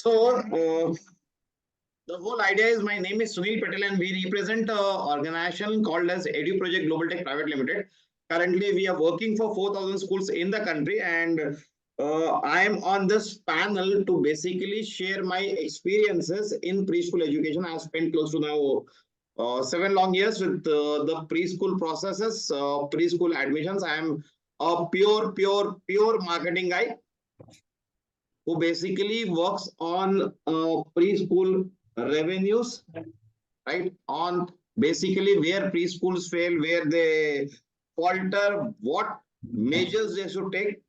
So, the whole idea is my name is Sunil Patel and we represent an organization called as Edu Project Global Tech Private Limited. Currently, we are working for 4,000 schools in the country, and I am on this panel to basically share my experiences in preschool education. I have spent close to now 7 long years with the preschool processes, preschool admissions. I am a pure marketing guy who basically works on preschool revenues, right? On basically where preschools fail, where they falter, what measures they should take.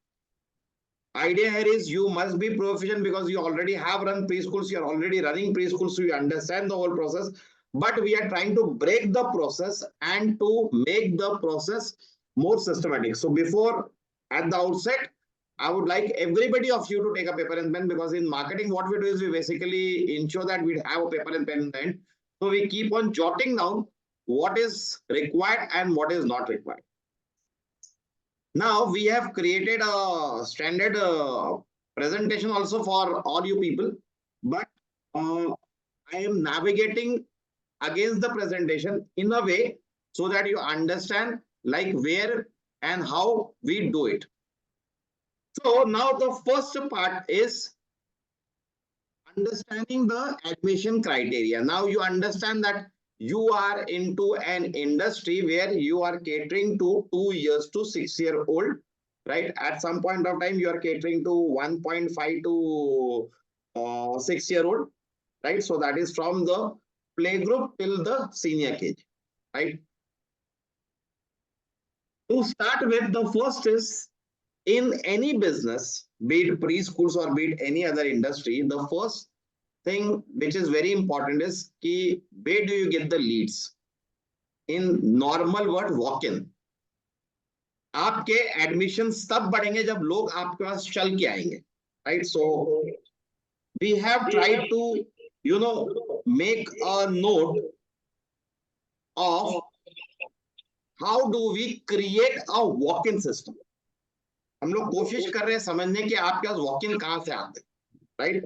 Idea here is you must be proficient because you already have run preschools, you're already running preschools, so you understand the whole process. But we are trying to break the process and to make the process more systematic. So before, at the outset, I would like everybody of you to take a paper and pen, because in marketing, what we do is we basically ensure that we have a paper and pen in the end. So we keep on jotting down what is required and what is not required. Now we have created a standard presentation also for all you people, but I am navigating against the presentation in a way so that you understand like where and how we do it. So now the first part is understanding the admission criteria. Now you understand that you are into an industry where you are catering to 2 years to 6-year-old, right? At some point of time, you are catering to 1.5 to 6-year-old, right? So that is from the playgroup till the senior KG, right? To start with, the first is in any business, be it preschools or be it any other industry, the first thing which is very important is कि where do you get the leads? In normal word, walk-in. आपके admissions तब बढ़ेंगे जब लोग आपके पास चल के आएंगे, right? So we have tried to, make a note of how do we create a walk-in system. हम लोग कोशिश कर रहे हैं समझने कि आपके पास walk-in कहाँ से आते हैं, right?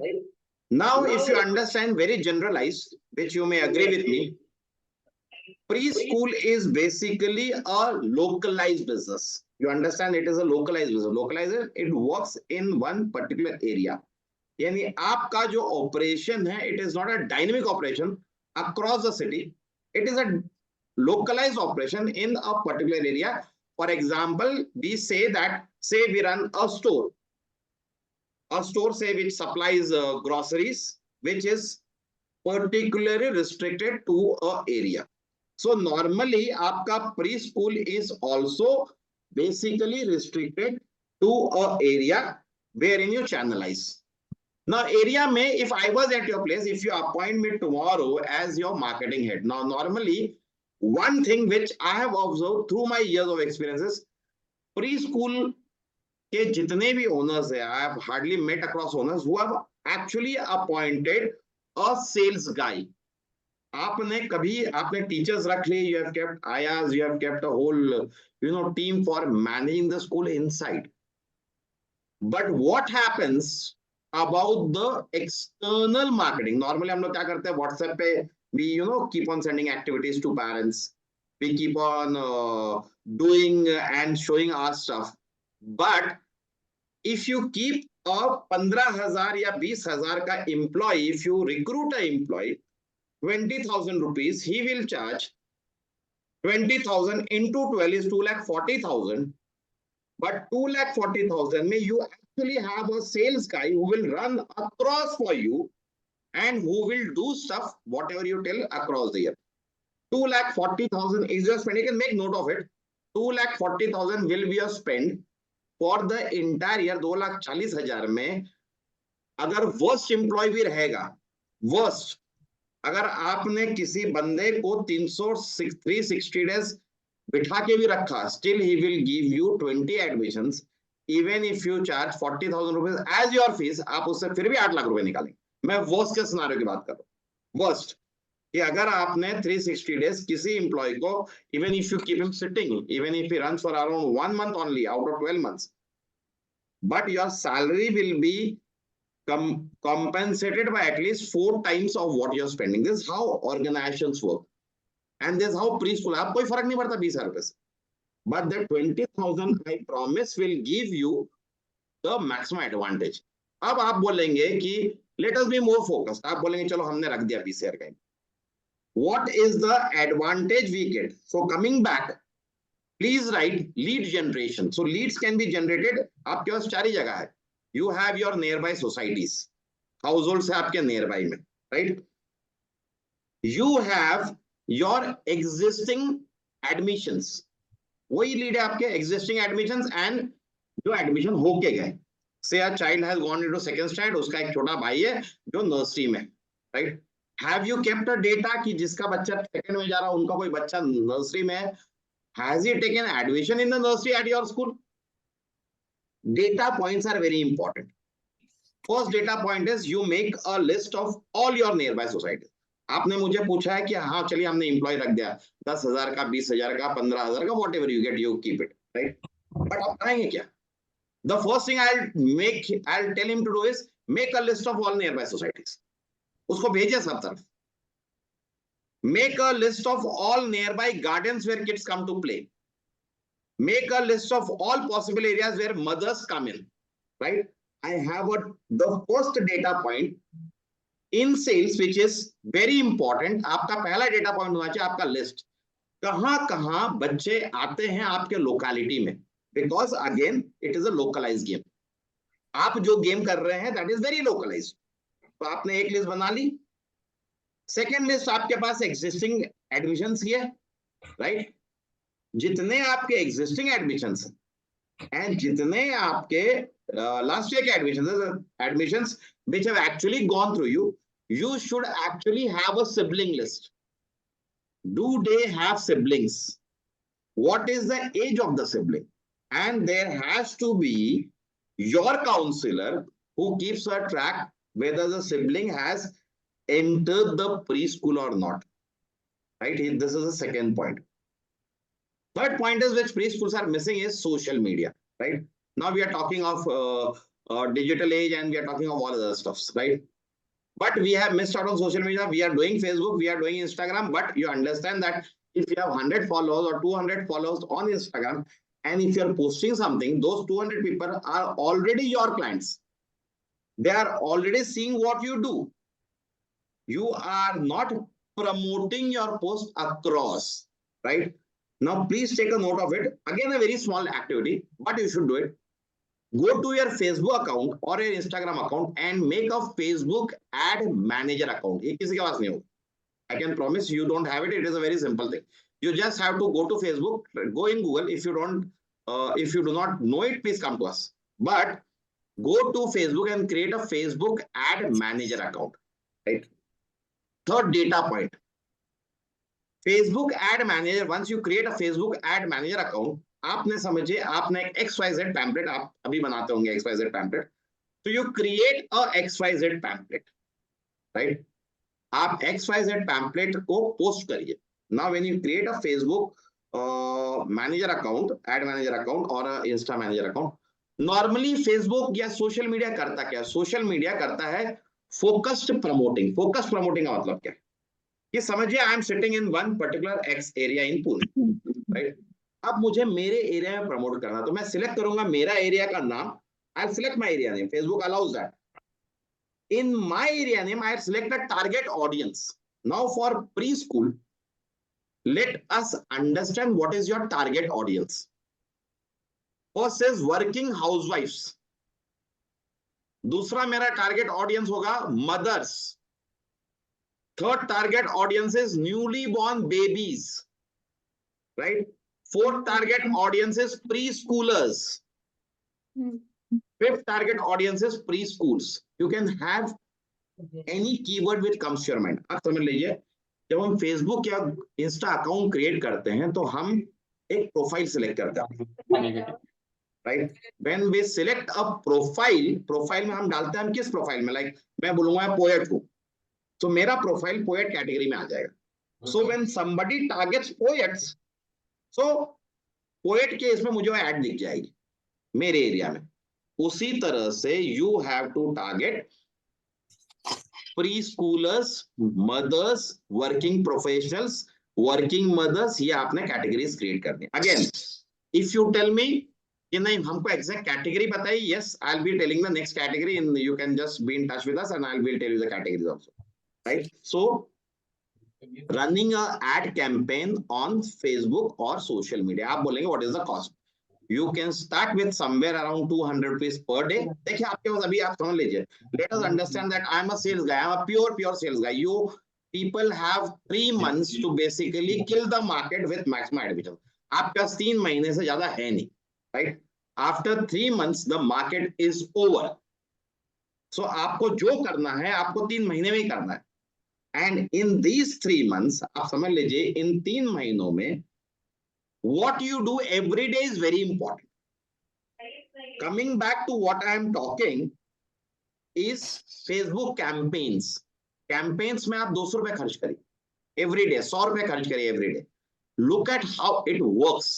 Now, if you understand very generalized, which you may agree with me, preschool is basically a localized business. You understand it is a localized business. Localized, it works in one particular area. यानी आपका जो operation है, it is not a dynamic operation across the city. It is a localized operation in a particular area. For example, we say that, say we run a store. A store, say, which supplies groceries, which is particularly restricted to a area. So normally, आपका preschool is also basically restricted to a area wherein you channelize. Now, area may, if I was at your place, if you appoint me tomorrow as your marketing head. Now, normally, one thing which I have observed through my years of experiences, preschool के जितने भी owners है, I have hardly met across owners who have actually appointed a sales guy. आपने teachers रख लिए, you have kept ayas, you have kept a whole team for managing the school inside. But what happens about the external marketing? Normally हम लोग क्या करते हैं, WhatsApp पे we keep on sending activities to parents, we keep on doing and showing our stuff. But if you keep a 15,000 या 20,000 का employee, if you recruit an employee, 20,000 rupees, he will charge 20,000 into 12 is 2,40,000. But 2,40,000 may you actually have a sales guy who will run across for you and who will do stuff, whatever you tell across the year. 2,40,000 is your spend. You can make note of it. 2,40,000 will be a spend for the entire year. 2,40,000 में अगर worst employ भी रहेगा, worst, अगर आपने किसी बंदे को 360 days बिठा के भी रखा, still he will give you 20 admissions, even if you charge 40,000 rupees as your fees, आप उससे फिर भी 8 लाख रुपए निकालेंगे. मैं वर्स्ट के सिनेरियो की बात कर रहा हूँ. वर्स्ट कि अगर आपने 360 डेज किसी एम्प्लॉय को, even if you keep him sitting, even if he runs for around 1 month only out of 12 months, but your salary will be compensated by at least 4 times of what you're spending. This is how organizations work. And this is how preschool, आप कोई फर्क नहीं पड़ता 20,000 रुपए से. But the 20,000 I promise will give you the maximum advantage. अब आप बोलेंगे कि let us be more focused. आप बोलेंगे चलो हमने रख दिया 20,000 का. What is the advantage we get? So coming back, please write lead generation. So leads can be generated. आपके पास 4 ही जगह है. You have your nearby societies. Households है आपके nearby में, right? You have your existing admissions. वही lead है आपके existing admissions and जो एडमिशन होके गए. Say a child has gone into second standard, उसका एक छोटा भाई है जो नर्सरी में, right? Have you kept a data कि जिसका बच्चा सेकंड में जा रहा है उनका कोई बच्चा नर्सरी में है? Has he taken admission in the nursery at your school? Data points are very important. First data point is you make a list of all your nearby societies. आपने मुझे पूछा है कि हाँ चलिए हमने एम्प्लॉय रख दिया 10,000 का, 20,000 का, 15,000 का, whatever you get you keep it, right? But आप बनाएंगे क्या? The first thing I'll tell him to do is make a list of all nearby societies. उसको भेजिए सब तरफ. Make a list of all nearby gardens where kids come to play. Make a list of all possible areas where mothers come in, right? I have the first data point in sales, which is very important. आपका पहला data point होना चाहिए आपका list. कहाँ बच्चे आते हैं आपके लोकेलिटी में, because again it is a localized game. आप जो गेम कर रहे हैं that is very localized. तो आपने एक लिस्ट बना ली. सेकेंड लिस्ट आपके पास एग्जिस्टिंग एडमिशंस की है, राइट? जितने आपके एग्जिस्टिंग एडमिशंस एंड जितने आपके लास्ट ईयर के admissions which have actually gone through you, you should actually have a sibling list. Do they have siblings? What is the age of the sibling? And there has to be your counselor who keeps a track whether the sibling has entered the preschool or not, right? This is the second point. Third point is which preschools are missing is social media, right? Now we are talking of digital age and we are talking of all other stuffs, right? But we have missed out on social media. We are doing Facebook, we are doing Instagram, but you understand that if you have 100 followers or 200 followers on Instagram, and if you are posting something, those 200 people are already your clients. They are already seeing what you do. You are not promoting your post across, right? Now, please take a note of it. Again, a very small activity, but you should do it. Go to your Facebook account or your Instagram account and make a Facebook ad manager account. ये किसी के पास नहीं होगा. I can promise you don't have it. It is a very simple thing. You just have to go to Facebook, go in Google. If you do not know it, please come to us. But go to Facebook and create a Facebook ad manager account, right? Third data point. Facebook ad manager, once you create a Facebook ad manager account, आपने समझिए आपने एक XYZ pamphlet आप अभी बनाते होंगे XYZ pamphlet. तो you create a XYZ pamphlet, right? आप XYZ पैम्पलेट को पोस्ट करिए. Now when you create a Facebook manager account, ad manager account और Insta manager account, normally Facebook या सोशल मीडिया करता क्या? सोशल मीडिया करता है फोकस्ड प्रमोटिंग. फोकस्ड प्रमोटिंग का मतलब क्या है? कि समझिए I am sitting in one particular x area in Pune, right? अब मुझे मेरे एरिया में प्रमोट करना, तो मैं सिलेक्ट करूंगा मेरा एरिया का नाम. आई select my area name. Facebook allows that. In my area name, I select a target audience. Now for preschool, let us understand what is your target audience. First is working housewives. दूसरा मेरा target audience होगा mothers. Third target audience is newly born babies, right? Fourth target audience is preschoolers. Fifth target audience is preschools. You can have any keyword which comes to your mind. आप समझ लीजिए, जब हम Facebook या Insta account create करते हैं तो हम एक प्रोफाइल सिलेक्ट करते हैं, right? When we select a profile, profile में हम डालते हैं हम किस प्रोफाइल में, लाइक मैं बोलूंगा पोएट को, तो मेरा प्रोफाइल पोएट कैटेगरी में आ जाएगा. So when somebody targets poets, so poet के इसमें मुझे ऐड दिख जाएगी मेरे एरिया में. उसी तरह से you have to target pre schoolers, mothers, working professionals, working mothers, ये आपने कैटेगरीज क्रिएट करनी। Again if you tell me कि नहीं हमको एग्जैक्ट कैटेगरी पता है, yes I will be telling the next category in, you can just be in touch with us and I will tell you the categories also, right? So running a ad campaign on Facebook और social media, आप बोलेंगे what is the cost? You can start with somewhere around 200 rupees per day. देखिए आपके पास अभी, आप समझ लीजिए, let us understand that I am a sales guy, I am a pure sales guy. You people have 3 months to basically kill the market with maximum admission. आपके पास 3 महीने से ज्यादा है नहीं, right? After 3 months the market is over. So आपको जो करना है आपको 3 महीने में ही करना है, and in these 3 months आप समझ लीजिए इन 3 महीनों में what you do every day is very important. Coming back to what I am talking is Facebook campaigns. Campaigns में आप 200 रुपए खर्च करिए every day, 100 रुपए खर्च करिए every day. Look at how it works,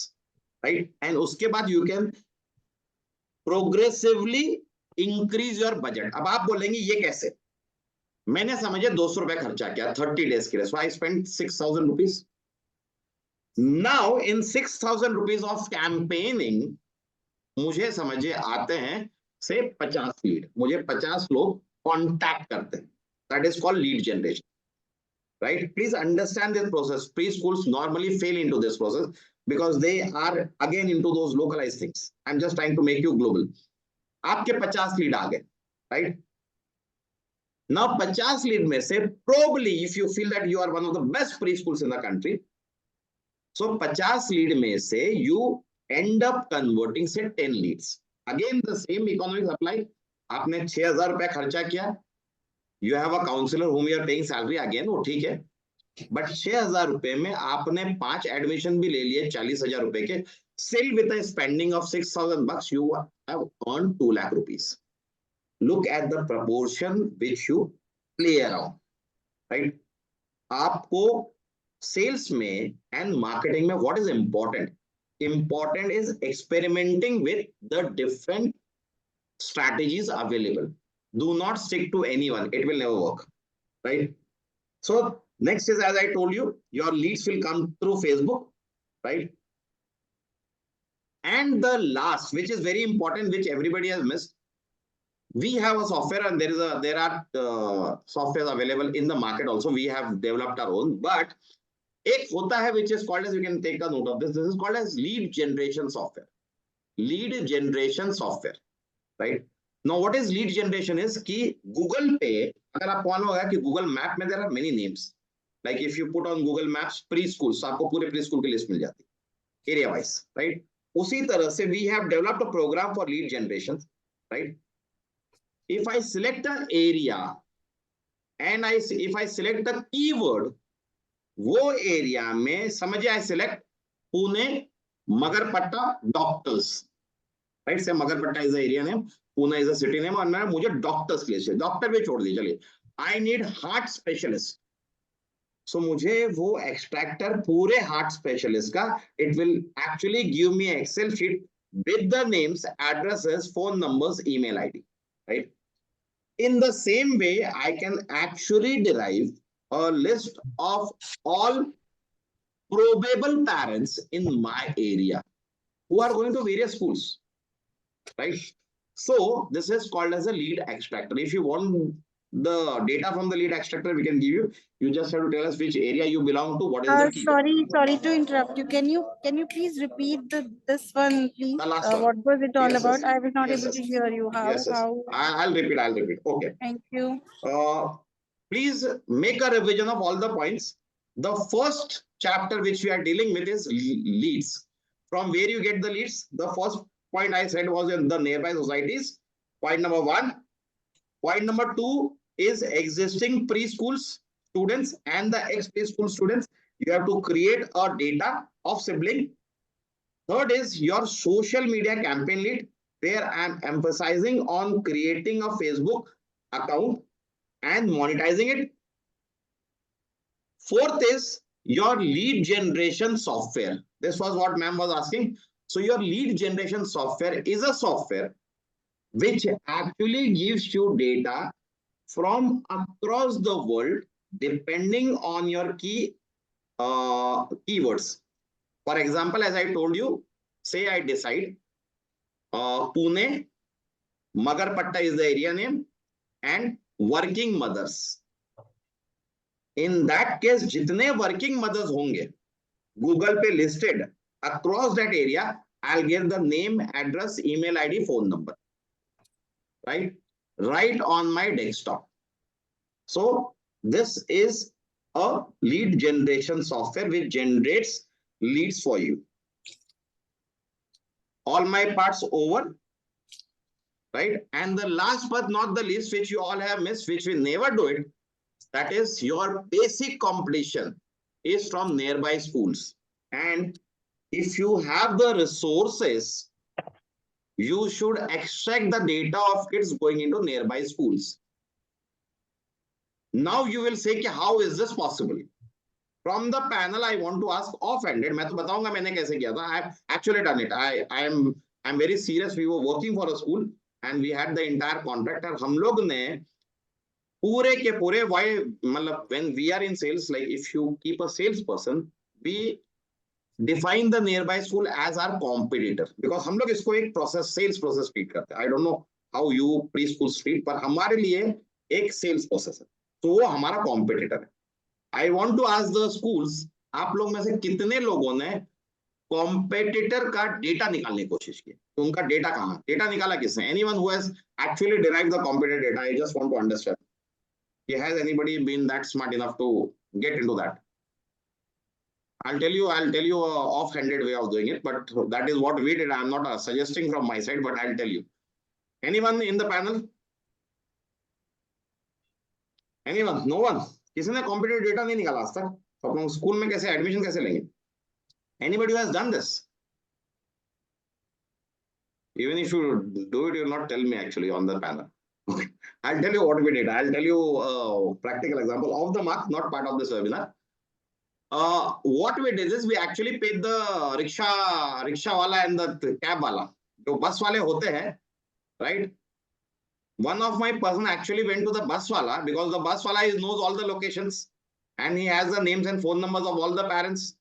right? And उसके बाद you can progressively increase your budget. अब आप बोलेंगे ये कैसे? मैंने समझे 200 रुपए खर्चा किया 30 days के लिए, so I spent 6,000 rupees. Now in 6,000 rupees of campaigning, मुझे समझे आते हैं से 50 लीड, मुझे 50 लोग कांटेक्ट करते हैं, that is called lead generation, right? Please understand this process. Pre schools normally fail into this process because they are again into those localized things. I'm just trying to make you global. आपके 50 lead आ गए, right? Now 50 lead में से probably if you feel that you are one of the best preschools in the country, so 50 lead में से you end up converting say 10 leads. Again the same economics apply. आपने 6,000 रुपए खर्चा किया, you have a counselor whom you are paying salary, again वो ठीक है, but 6,000 रुपए में आपने 5 एडमिशन भी ले लिए 40,000 रुपए के, still with a spending of 6,000 bucks you have earned 2 lakh rupees. Look at the proportion which you play around, right? आपको सेल्स में एंड मार्केटिंग में what is important is experimenting with the different strategies available. Do not stick to anyone, it will never work, right? So next is, as I told you, your leads will come through Facebook, right? And the last, which is very important, which everybody has missed, we have a software and there are softwares available in the market also. We have developed our own, but एक होता है which is called as, you can take a note of this, this is called as lead generation software. Lead generation software, right? Now what is lead generation is कि Google पे अगर आप मालूम होगा कि Google Map में there are many names, like if you put on Google Maps preschools, तो आपको पूरे preschool की list मिल जाती है area wise, right? उसी तरह से we have developed a program for lead generation, right? If I select an area and if I select a keyword, वो एरिया में समझिए I select Pune Magarpatta doctors, right? से Magarpatta is the area name, Pune is the city name, और मुझे doctors के लिए, doctor भी छोड़ दीजिए, चलिए I need heart specialist, so मुझे वो एक्सट्रैक्टर पूरे हार्ट स्पेशलिस्ट का, it will actually give me Excel sheet with the names, addresses, phone numbers, email ID, right? In the same way, I can actually derive a list of all probable parents in my area who are going to various schools, right? So this is called as a lead extractor. If you want the data from the lead extractor, we can give you. You just have to tell us which area you belong to, what is the keyword. Sorry to interrupt you. Can you please repeat this one, please? The last one. What was it all about? I was not able to hear you. Yes. I'll repeat. Okay. Thank you. Please make a revision of all the points. The first chapter which we are dealing with is leads. From where you get the leads? The first point I said was in the nearby societies. Point number 1. Point number 2 is existing preschools students and the ex-preschool students. You have to create a data of sibling. Third is your social media campaign lead, where I am emphasizing on creating a Facebook account and monetizing it. Fourth is your lead generation software. This was what ma'am was asking. So your lead generation software is a software which actually gives you data from across the world depending on your keywords. For example, as I told you, say I decide Pune, Magarpatta is the area name, and working mothers. In that case, जितने working mothers होंगे Google पे listed across that area, I'll give the name, address, email ID, phone number, right on my desktop. So this is a lead generation software which generates leads for you. All my parts over, right? And the last but not the least, which you all have missed, which we never do it, that is your basic completion is from nearby schools. And if you have the resources, you should extract the data of kids going into nearby schools. Now you will say, how is this possible? From the panel, I want to ask off-handed. मैं तो बताऊंगा मैंने कैसे किया था. I have actually done it. I'm very serious. We were working for a school and we had the entire contract. और हम लोग ने पूरे के पूरे why मतलब when we are in sales, like if you keep a salesperson, we define the nearby school as our competitor because हम लोग इसको एक process sales process treat करते हैं. I don't know how you preschool treat, पर हमारे लिए एक sales process है. तो वो हमारा competitor है. I want to ask the schools, आप लोग में से कितने लोगों ने कॉम्पिटिटर का डेटा निकालने की कोशिश की? तो उनका डेटा कहाँ? डेटा निकाला किसने? Anyone who has actually derived the competitor data? I just want to understand. Has anybody been that smart enough to get into that? I'll tell you a off-handed way of doing it, but that is what we did. I'm not suggesting from my side, but I'll tell you. Anyone in the panel? Anyone? No one? किसी ने competitive data नहीं निकाला आज तक? तो अपन school में कैसे admission कैसे लेंगे? Anybody who has done this? Even if you do it, you will not tell me actually on the panel. Okay. I'll tell you what we did. I'll tell you a practical example of the mark, not part of this webinar. What we did is we actually paid the rickshaw wala and the cab wala. जो bus वाले होते हैं, right? One of my person actually went to the bus wala because the bus wala knows all the locations and he has the names and phone numbers of all the parents,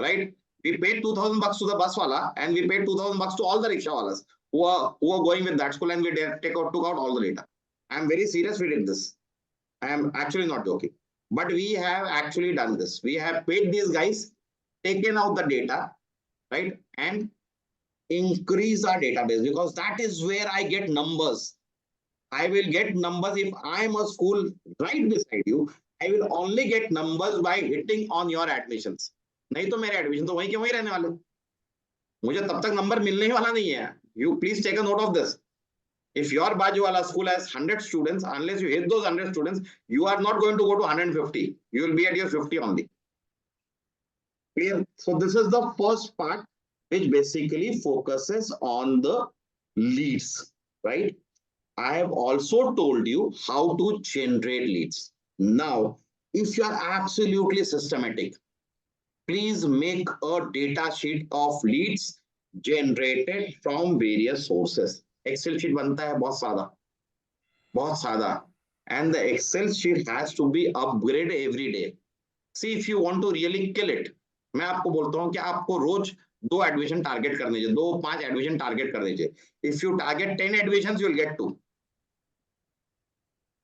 right? We paid 2,000 bucks to the bus wala and we paid 2,000 bucks to all the rickshaw walas who are going with that school, and we took out all the data. I'm very serious. We did this. I am actually not joking. But we have actually done this. We have paid these guys, taken out the data, right, and increase our database because that is where I get numbers. I will get numbers if I am a school right beside you. I will only get numbers by hitting on your admissions. नहीं तो मेरे admission तो वहीं के वहीं रहने वाले. मुझे तब तक नंबर मिलने ही वाला नहीं है. You please take a note of this. If your Bajuwala school has 100 students, unless you hit those 100 students, you are not going to go to 150. You will be at your 50 only. Clear? So this is the first part, which basically focuses on the leads, right? I have also told you how to generate leads. Now, if you are absolutely systematic, please make a data sheet of leads generated from various sources. Excel sheet बनता है बहुत सादा, and the Excel sheet has to be upgraded every day. See, if you want to really kill it, मैं आपको बोलता हूँ कि आपको रोज 2 एडमिशन टारगेट करने चाहिए, 2-5 एडमिशन टारगेट करने चाहिए. If you target 10 admissions, you will get 2.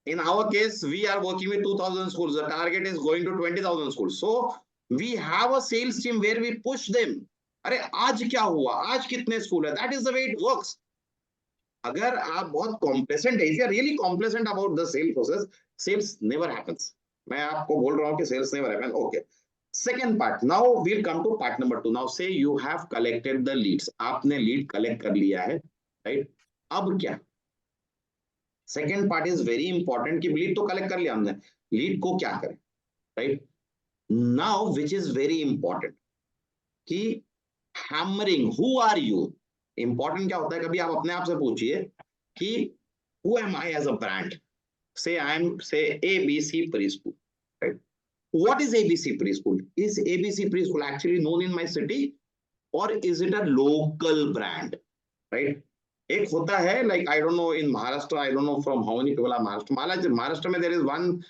In our case, we are working with 2,000 schools. The target is going to 20,000 schools. So we have a sales team where we push them. अरे आज क्या हुआ? आज कितने school है? That is the way it works. अगर आप बहुत complacent है, if you are really complacent about the sale process, sales never happens. मैं आपको बोल रहा हूँ कि sales never happens. Okay. Second part. Now we'll come to part number 2. Now say you have collected the leads. आपने lead collect कर लिया है, right? अब क्या? Second part is very important कि लीड तो कलेक्ट कर लिया हमने, लीड को क्या करें, right? Now which is very important कि hammering, who are you. Important क्या होता है, कभी आप अपने आप से पूछिए कि who am I as a brand. Say I am say ABC Preschool, right? What is ABC Preschool? Is ABC Preschool actually known in my city or is it a local brand, right? एक होता है like I don't know in Maharashtra, I don't know from how many people are Maharashtra में there is one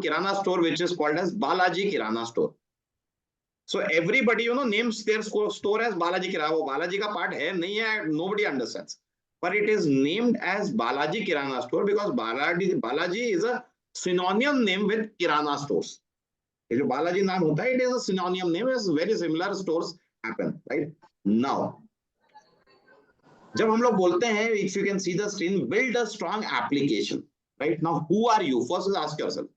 kirana store which is called as Balaji Kirana Store. So everybody names their store as Balaji Kirana. वो बालाजी का part है नहीं है, nobody understands. But it is named as Balaji Kirana Store because Balaji is a synonym name with Kirana stores. ये जो बालाजी नाम होता है, it is a synonym name, is very similar stores happen, right? Now, जब हम लोग बोलते हैं, if you can see the screen, build a strong application, right? Now, who are you? First is ask yourself.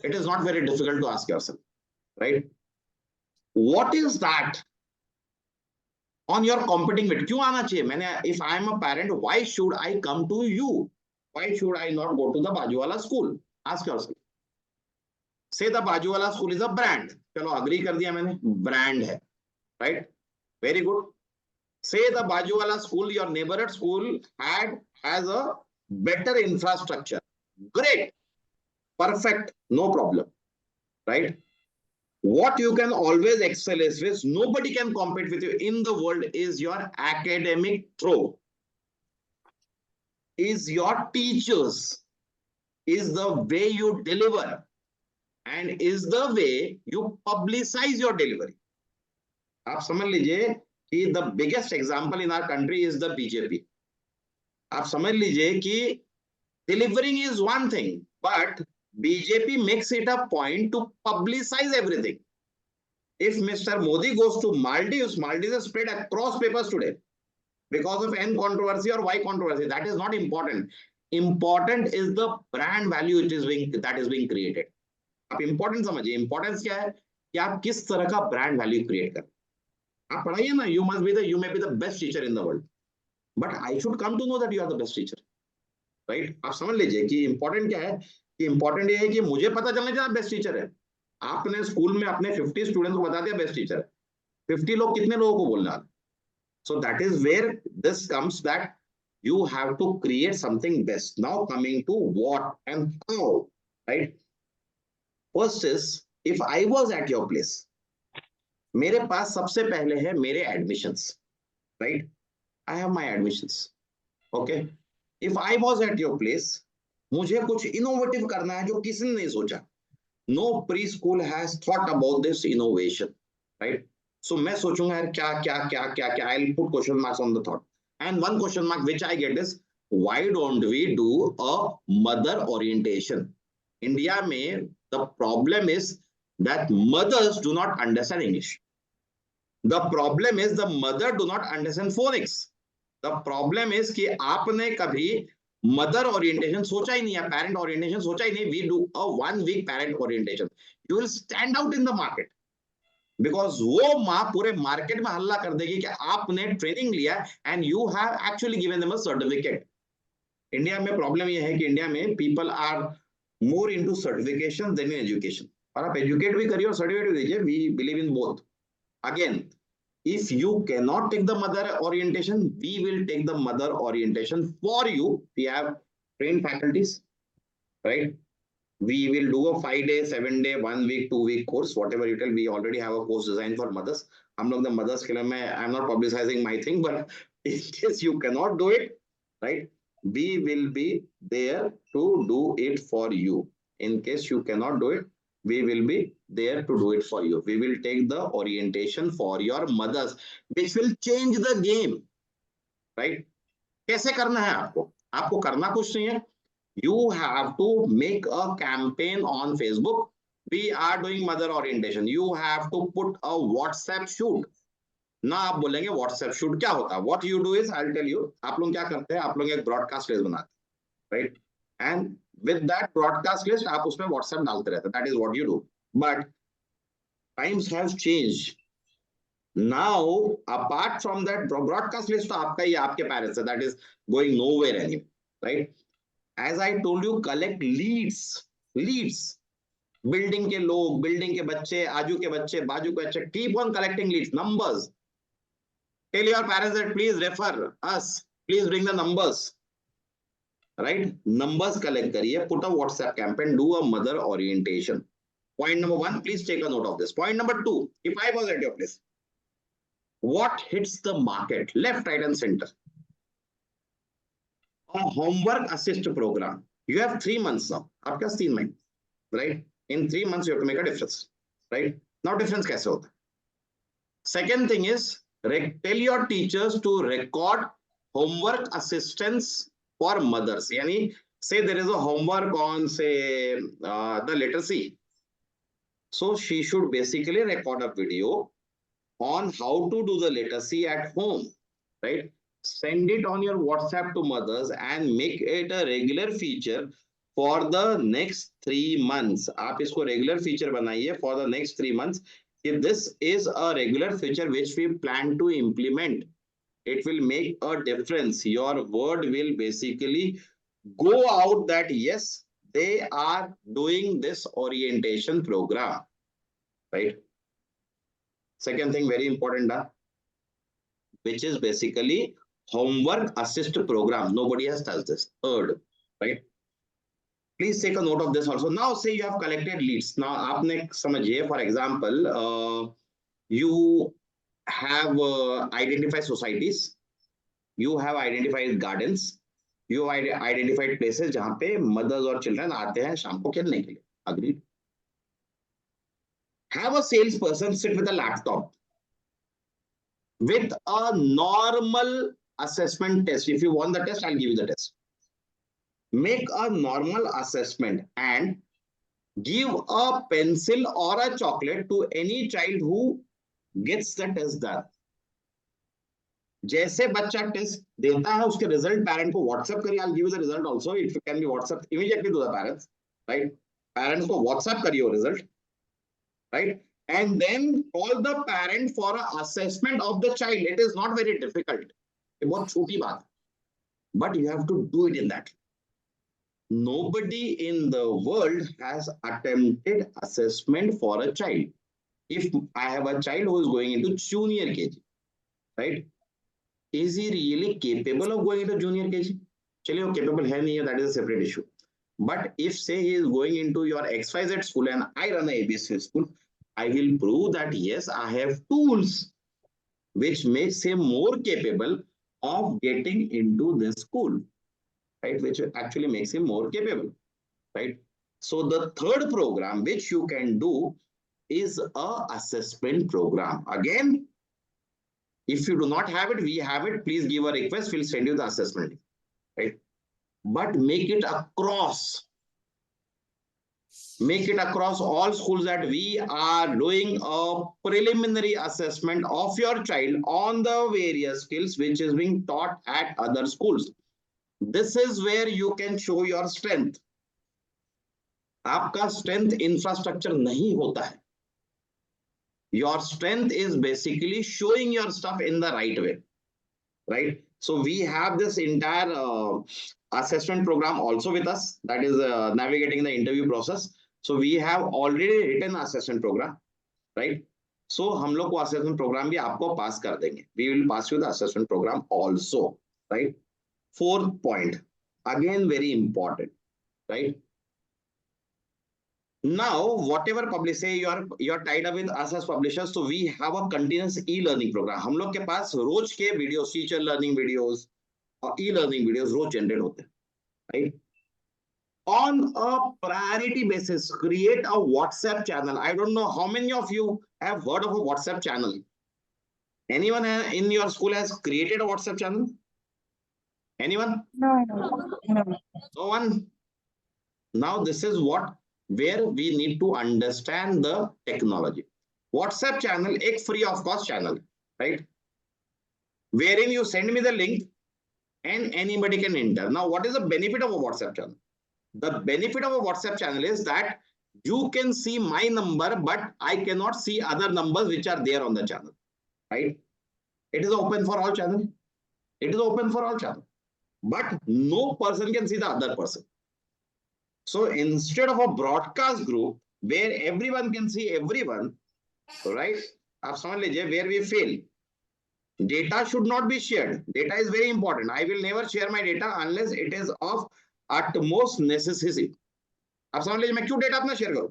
It is not very difficult to ask yourself, right? What is that on your competing with? क्यों आना चाहिए? मैंने, if I am a parent, why should I come to you? Why should I not go to the बाजूवाला school? Ask yourself. Say the बाजूवाला school is a brand. चलो agree कर दिया मैंने, brand है, right? Very good. Say the बाजूवाला school, your neighborhood school has a better infrastructure. Great, perfect, no problem, right? What you can always excel is with, nobody can compete with you in the world, is your academic throw, is your teachers, is the way you deliver, and is the way you publicize your delivery. आप समझ लीजिए कि the biggest example in our country is the BJP. आप समझ लीजिए कि delivering is one thing, but BJP makes it a point to publicize everything. If Mr. Modi goes to Maldives, Maldives is spread across papers today because of N controversy or Y controversy. That is not important. Important is the brand value that is being created. आप important समझिए, importance क्या है कि आप किस तरह का brand value create कर. आप पढ़ाइए ना, you may be the best teacher in the world, but I should come to know that you are the best teacher, right? आप समझ लीजिए कि important क्या है, कि important ये है कि मुझे पता चलना चाहिए आप best teacher है. आपने स्कूल में अपने 50 स्टूडेंट्स को बता दिया बेस्ट टीचर, 50 लोग कितने लोगों को बोलने वाले? So that is where this comes, that you have to create something best. Now coming to what and how, right? First is, if I was at your place, मेरे पास सबसे पहले है मेरे admissions, right? I have my admissions, okay? If I was at your place, मुझे कुछ innovative करना है जो किसी ने नहीं सोचा. No preschool has thought about this innovation, right? So मैं सोचूंगा यार क्या क्या क्या क्या क्या, I'll put question marks on the thought. And one question mark which I get is, why don't we do a mother orientation? India में the problem is that mothers do not understand English. The problem is the mother do not understand phonics. The problem is कि आपने कभी mother orientation सोचा ही नहीं है, parent orientation सोचा ही नहीं. We do a 1 week parent orientation, you will stand out in the market, because वो माँ पूरे मार्केट में हल्ला कर देगी कि आपने ट्रेनिंग लिया and you have actually given them a certificate. India में प्रॉब्लम ये है कि इंडिया में people are more into certification than in education. और आप एजुकेट भी करिए और सर्टिफिकेट भी दीजिए, we believe in both. Again, if you cannot take the mother orientation, we will take the mother orientation for you. We have trained faculties, right? We will do a 5-day, 7-day, 1 week, 2 week course, whatever you tell. We already have a course designed for mothers. हम लोग the mothers के लिए मैं, I'm not publicizing my thing, but in case you cannot do it, right? We will be there to do it for you. In case you cannot do it, we will be there to do it for you. We will take the orientation for your mothers, which will change the game, right? कैसे करना है आपको? आपको करना कुछ नहीं है. You have to make a campaign on Facebook. We are doing mother orientation. You have to put a WhatsApp shoot. ना आप बोलेंगे WhatsApp shoot क्या होता है? What you do is, I'll tell you. आप लोग क्या करते हैं? आप लोग एक broadcast list बनाते हैं, right? And with that broadcast list, आप उसमें WhatsApp डालते रहते हैं. That is what you do. But times have changed. Now, apart from that broadcast list, तो आपका ही आपके parents है. That is going nowhere anyway, right? As I told you, collect leads. Building के लोग, building के बच्चे, आजू के बच्चे, बाजू के बच्चे. Keep on collecting leads, numbers. Tell your parents that please refer us. Please bring the numbers. Right? Numbers collect करिए. Put a WhatsApp campaign. Do a mother orientation. Point number 1, please take a note of this. Point number 2, if I was at your place, what hits the market? Left, right, and center. a homework assist program. You have 3 months now. आपके पास 3 महीने, right? In 3 months you have to make a difference, right? Now difference कैसे होता है? Second thing is tell your teachers to record homework assistance for mothers. Yani say there is a homework on say the literacy. So she should basically record a video on how to do the literacy at home, right? Send it on your WhatsApp to mothers and make it a regular feature for the next 3 months. आप इसको regular feature बनाइए for the next 3 months. If this is a regular feature which we plan to implement, it will make a difference. Your word will basically go out that yes, they are doing this orientation program, right? Second thing, very important, which is basically homework assist program. Nobody has touched this. Third, right? Please take a note of this also. Now, say you have collected leads. Now, आपने समझिए, for example, you have identified societies, you have identified gardens, you have identified places जहाँ पे mothers और children आते हैं शाम को खेलने के लिए. Agreed. Have a salesperson sit with a laptop with a normal assessment test. If you want the test, I'll give you the test. Make a normal assessment and give a pencil or a chocolate to any child who gets the test done. जैसे बच्चा test देता है उसके result parent को WhatsApp करिए. I'll give you the result also. It can be WhatsApp immediately to the parents, right? Parents को WhatsApp करिए result, right? And then call the parent for an assessment of the child. It is not very difficult. ये बहुत छोटी बात है. But you have to do it in that. Nobody in the world has attempted assessment for a child. If I have a child who is going into junior KG, right? Is he really capable of going into junior KG? चलिए वो capable है नहीं है, that is a separate issue. But if say he is going into your XYZ school and I run a ABC school, I will prove that yes, I have tools which makes him more capable of getting into this school, right? Which actually makes him more capable, right? So the third program which you can do is a assessment program. Again, if you do not have it, we have it. Please give a request. We'll send you the assessment, right? But make it across. Make it across all schools that we are doing a preliminary assessment of your child on the various skills which is being taught at other schools. This is where you can show your strength. आपका strength infrastructure नहीं होता है. Your strength is basically showing your stuff in the right way, right? So we have this entire assessment program also with us, that is navigating the interview process. So we have already written assessment program, right? So हम लोग को assessment program भी आपको pass कर देंगे. We will pass you the assessment program also, right? Fourth point, again very important, right? Now, whatever publish, say you're tied up with us as publishers, so we have a continuous e-learning program. हम लोग के पास रोज के videos, teacher learning videos और e-learning videos रोज generate होते हैं, right? On a priority basis, create a WhatsApp channel. I don't know how many of you have heard of a WhatsApp channel. Anyone in your school has created a WhatsApp channel? Anyone? No. No one? Now this is where we need to understand the technology. WhatsApp channel, a free of cost channel, right? Wherein you send me the link and anybody can enter. Now, what is the benefit of a WhatsApp channel? The benefit of a WhatsApp channel is that you can see my number, but I cannot see other numbers which are there on the channel, right? It is open for all channel. It is open for all channel, but no person can see the other person. So instead of a broadcast group where everyone can see everyone, right? आप समझ लीजिए where we fail. Data should not be shared. Data is very important. I will never share my data unless it is of utmost necessity. आप समझ लीजिए मैं क्यों data अपना share करूं?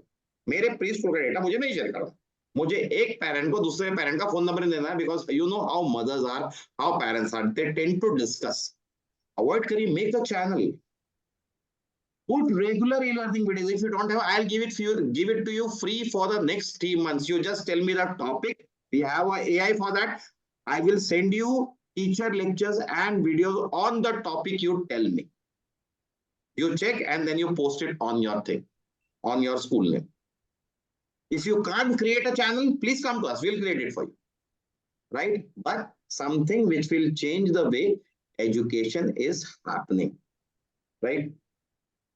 मेरे प्री स्कूल का डेटा मुझे नहीं शेयर करो. मुझे एक पेरेंट को दूसरे पेरेंट का फोन नंबर देना है, because you know how mothers are, how parents are. They tend to discuss. Avoid करिए, make a channel. Put regular e-learning videos. If you don't have, I'll give it to you free for the next 3 months. You just tell me the topic. We have a AI for that. I will send you teacher lectures and videos on the topic you tell me. You check and then you post it on your thing, on your school name. If you can't create a channel, please come to us. We'll create it for you. Right? But something which will change the way education is happening. Right?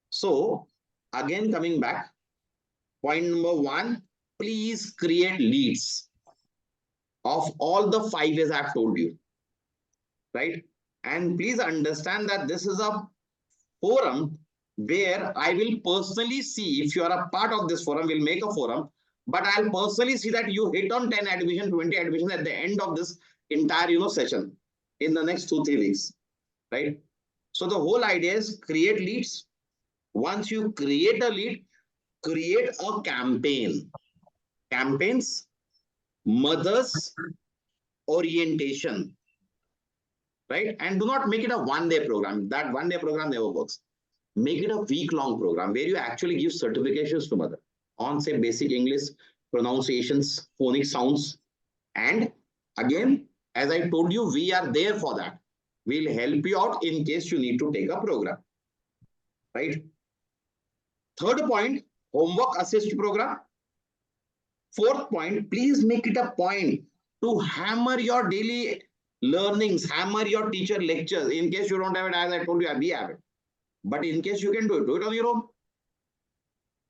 So, again, coming back, point number one, please create leads of all the 5 ways I've told you. Right? And please understand that this is a forum where I will personally see, if you are a part of this forum, we'll make a forum, but I'll personally see that you hit on 10 admission, 20 admission at the end of this entire session in the next 2-3 weeks. Right? So the whole idea is create leads. Once you create a lead, create a campaign. Campaigns, mothers, orientation, right? And do not make it a one-day program. That one-day program never works. Make it a week-long program where you actually give certifications to mother on, say, basic English, pronunciations, phonic sounds. And again, as I told you, we are there for that. We'll help you out in case you need to take a program, right? Third point, homework assist program. Fourth point, please make it a point to hammer your daily learnings, hammer your teacher lectures. In case you don't have it, as I told you, we have it. But in case you can do it on your own.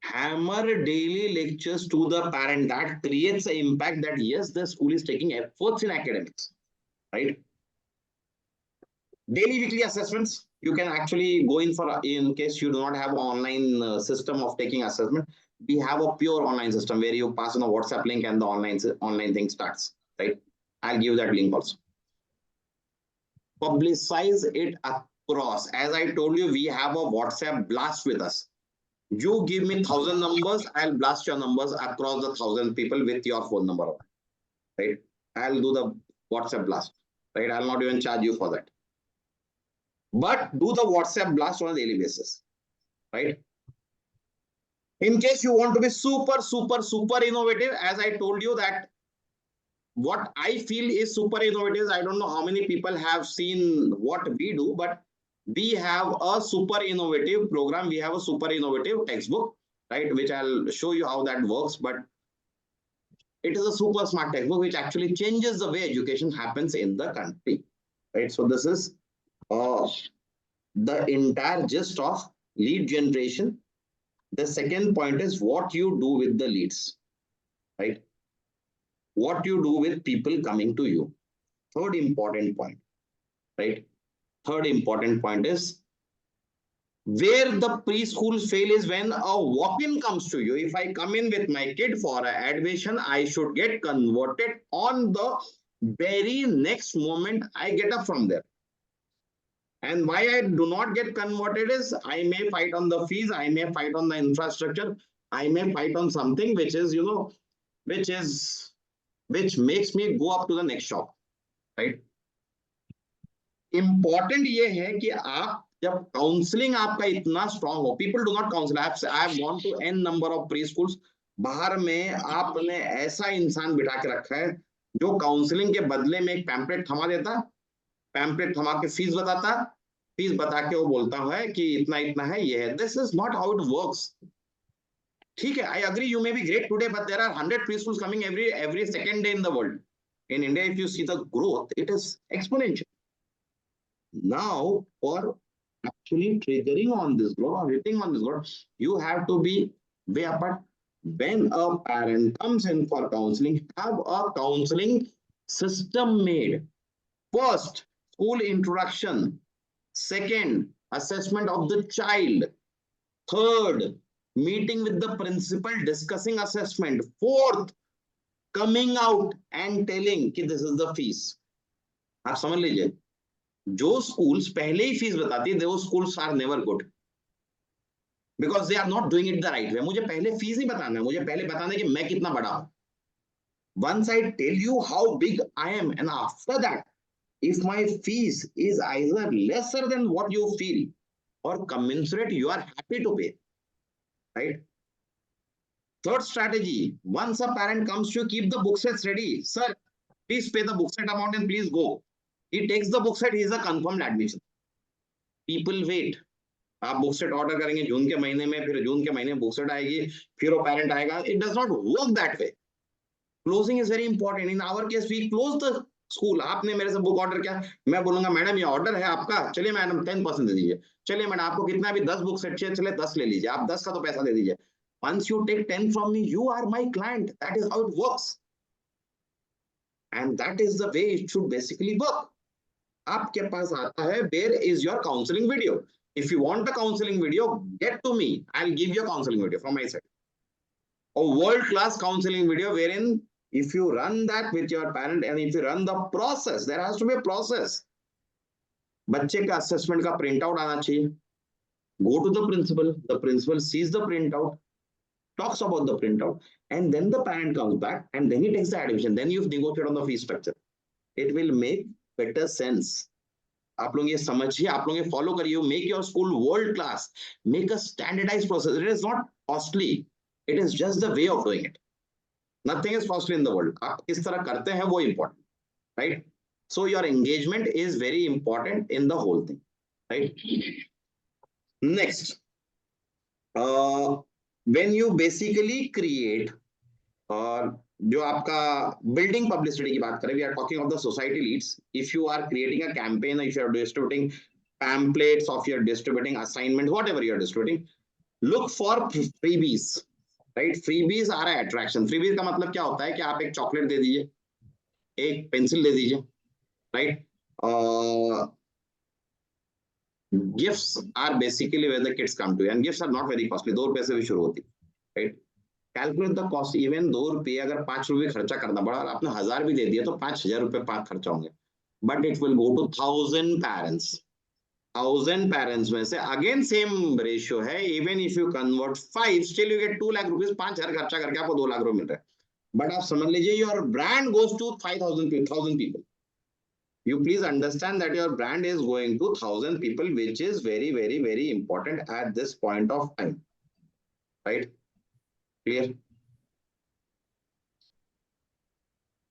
Hammer daily lectures to the parent. That creates an impact that yes, the school is taking efforts in academics, right? Daily weekly assessments. You can actually go in for, in case you do not have an online system of taking assessment. We have a pure online system where you pass on a WhatsApp link and the online thing starts, right? I'll give that link also. Publicize it across. As I told you, we have a WhatsApp blast with us. You give me 1,000 numbers, I'll blast your numbers across the 1,000 people with your phone number, right? I'll do the WhatsApp blast, right? I'll not even charge you for that. But do the WhatsApp blast on a daily basis, right? In case you want to be super, super, super innovative, as I told you that what I feel is super innovative. I don't know how many people have seen what we do, but we have a super innovative program. We have a super innovative textbook, right? Which I'll show you how that works. But it is a super smart textbook which actually changes the way education happens in the country, right? So this is the entire gist of lead generation. The second point is what you do with the leads, right? What you do with people coming to you. Third important point, right? Third important point is where the preschools fail is when a walk-in comes to you. If I come in with my kid for an admission, I should get converted on the very next moment I get up from there. And why I do not get converted is I may fight on the fees, I may fight on the infrastructure, I may fight on something which is, which makes me go up to the next shop, right? Important ये है कि आप जब counselling आपका इतना strong हो, people do not counsel, I have gone to an number of pre schools, बाहर में आपने ऐसा इंसान बिठा के रखा है जो काउंसलिंग के बदले में एक पैम्पलेट थमा देता, पैम्पलेट थमा के फीस बताता, फीस बता के वो बोलता है कि इतना इतना है, ये है. This is not how it works. ठीक है, I agree, you may be great today, but there are 100 preschools coming every second day in the world. In India, if you see the growth, it is exponential. Now, for actually triggering on this growth or hitting on this growth, you have to be way apart. When a parent comes in for counseling, have a counseling system made. First, school introduction. Second, assessment of the child. Third, meeting with the principal, discussing assessment. Fourth, coming out and telling कि this is the fees. आप समझ लीजिए, जो schools पहले ही fees बताती है, those schools are never good because they are not doing it the right way. मुझे पहले फीस नहीं बताना है, मुझे पहले बताना है कि मैं कितना बड़ा हूं. Once I tell you how big I am, and after that If my fees is either lesser than what you feel or commensurate, you are happy to pay, right? Third strategy, once a parent comes to you, keep the book sets ready. Sir, please pay the book set amount and please go. He takes the book set, he is a confirmed admission. People wait. आप book set order करेंगे जून के महीने में, फिर जून के महीने में book set आएगी, फिर वो पेरेंट आएगा. It does not work that way. Closing is very important. In our case we close the school. आपने मेरे से बुक ऑर्डर किया, मैं बोलूंगा मैडम ये ऑर्डर है आपका, चलिए मैडम 10% दे दीजिए. चलिए मैडम आपको कितना भी 10 बुक सेट चाहिए, चलिए 10 ले लीजिए, आप 10 का तो पैसा दे दीजिए. Once you take 10 from me, you are my client. That is how it works. And that is the way it should basically work. आपके पास आता है, where is your counseling video? If you want a counseling video, get to me. I'll give you a counseling video from my side. A world-class counseling video wherein if you run that with your parent and if you run the process, there has to be a process. बच्चे का assessment का printout आना चाहिए. Go to the principal sees the printout, talks about the printout, and then the parent comes back and then he takes the admission. Then you negotiate on the fee structure. It will make better sense. आप लोग ये समझिए, आप लोग ये follow करिए. Make your school world class, make a standardised process. It is not costly, it is just the way of doing it. Nothing is costly in the world. आप किस तरह करते हैं वो important, right? So your engagement is very important in the whole thing, right? Next, when you basically create, और जो आपका building publicity की बात करें, we are talking of the society Leeds. If you are creating a campaign, if you are distributing pamphlets, of you're distributing assignment, whatever you're distributing, look for freebies, right? Freebies are an attraction. Freebies का मतलब क्या होता है कि आप एक chocolate दे दीजिए, एक पेंसिल दे दीजिए, right? Gifts are basically where the kids come to, and gifts are not very costly. 2 रुपए से भी शुरू होती, right? Calculate the cost. Even 2 रुपये अगर 5 रुपये खर्चा करना पड़ा और आपने 1000 भी दे दिया तो 5000 रुपये 5 खर्चा होंगे. But it will go to 1000 parents. 1000 parents में से अगेन सेम रेशियो है. Even if you convert 5, still you get 2 lakh rupees. 5000 खर्चा करके आपको 2 लाख रुपए मिल रहा है. बट आप समझ लीजिए your brand goes to 5000 people. You please understand that your brand is going to 1000 people, which is very, very, very important at this point of time, right? Clear?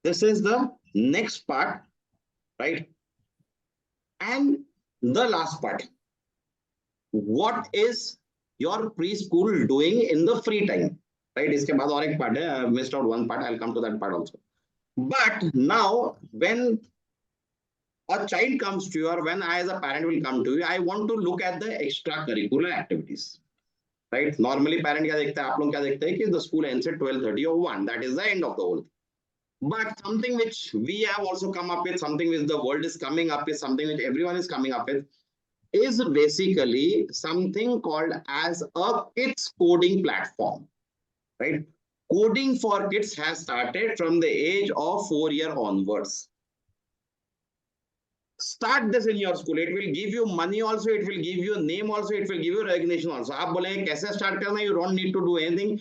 This is the next part, right? And the last part. What is your preschool doing in the free time, right? इसके बाद और एक part है. I missed out one part. I'll come to that part also. But now, when a child comes to you, or when I as a parent will come to you, I want to look at the extracurricular activities, right? Normally parent क्या देखते हैं, आप लोग क्या देखते हैं कि the school ends at 12:30 or 1. That is the end of the whole. But something which we have also come up with, something which the world is coming up with, something which everyone is coming up with, is basically something called as a kids coding platform, right? Coding for kids has started from the age of 4 years onwards. Start this in your school. It will give you money also, it will give you a name also, it will give you recognition also. आप बोलेंगे कैसे start करना है? You don't need to do anything.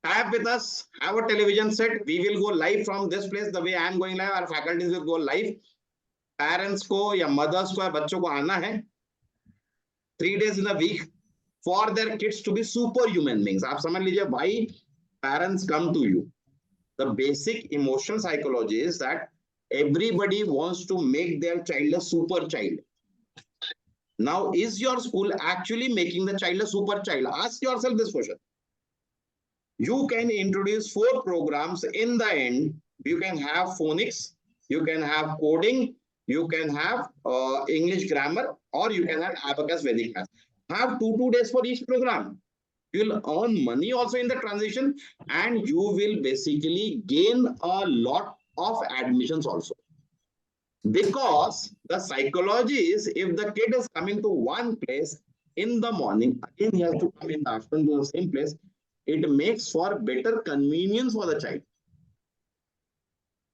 Have with us, have a television set. We will go live from this place. The way I am going live, our faculties will go live. Parents को या mothers को या बच्चों को आना है 3 days in a week for their kids to be superhuman beings. आप समझ लीजिए, why parents come to you. The basic emotional psychology is that everybody wants to make their child a super child. Now, is your school actually making the child a super child? Ask yourself this question. You can introduce 4 programs. In the end, you can have phonics, you can have coding, you can have English grammar, or you can have abacus Vedic math. Have 2 days for each program. You will earn money also in the transition, and you will basically gain a lot of admissions also. Because the psychology is, if the kid is coming to one place in the morning, again he has to come in the afternoon to the same place, it makes for better convenience for the child.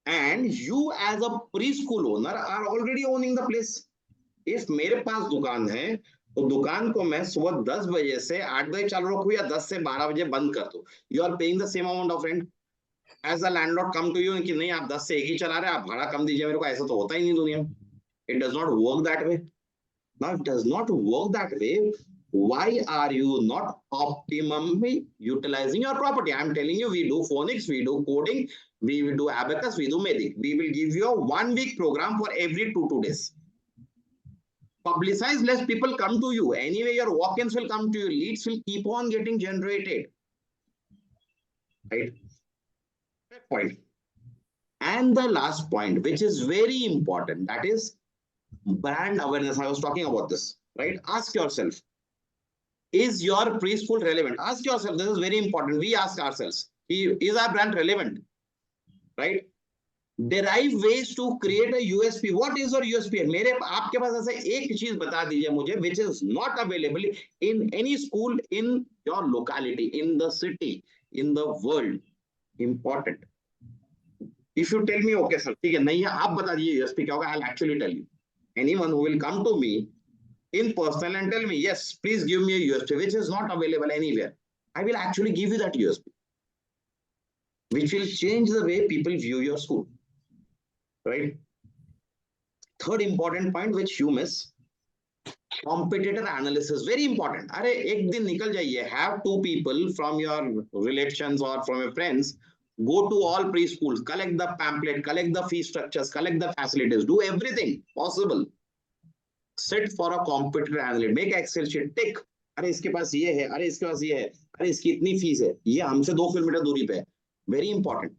And you as a preschool owner are already owning the place. If मेरे पास दुकान है तो दुकान को मैं सुबह 10 बजे से 8 बजे चालू रखूं या 10 से 12 बजे बंद कर दूं. You are paying the same amount of rent. As a landlord come to you कि नहीं आप 10 से 1 ही चला रहे, आप भाड़ा कम दीजिए मेरे को, ऐसा तो होता ही नहीं दुनिया में. It does not work that way. Now, it does not work that way. Why are you not optimally utilizing your property? I'm telling you, we do phonics, we do coding, we will do abacus, we do medic. We will give you a 1 week program for every 2 days. Publicize less, people come to you. Anyway, your walk-ins will come to you. Leads will keep on getting generated. Right? Point. And the last point, which is very important, that is brand awareness. I was talking about this, right? Ask yourself, is your preschool relevant? Ask yourself, this is very important. We ask ourselves, is our brand relevant? Right? Derive ways to create a USP. What is your USP? मेरे आपके पास ऐसे एक चीज बता दीजिए मुझे, which is not available in any school in your locality, in the city, in the world. Important. If you tell me, okay sir, ठीक है, नहीं है, आप बता दीजिए USP क्या होगा, I'll actually tell you. Anyone who will come to me in person and tell me, yes, please give me a USP, which is not available anywhere, I will actually give you that USP, which will change the way people view your school. Right? Third important point which you miss, competitor analysis. Very important. अरे एक दिन निकल जाइए, have 2 people from your relations or from your friends, go to all preschools, collect the pamphlet, collect the fee structures, collect the facilities, do everything possible. Sit for a competitor analysis, make Excel sheet, tick. अरे इसके पास ये है, अरे इसके पास ये है, अरे इसकी इतनी फीस है, ये हमसे 2 किलोमीटर दूरी पे है. Very important.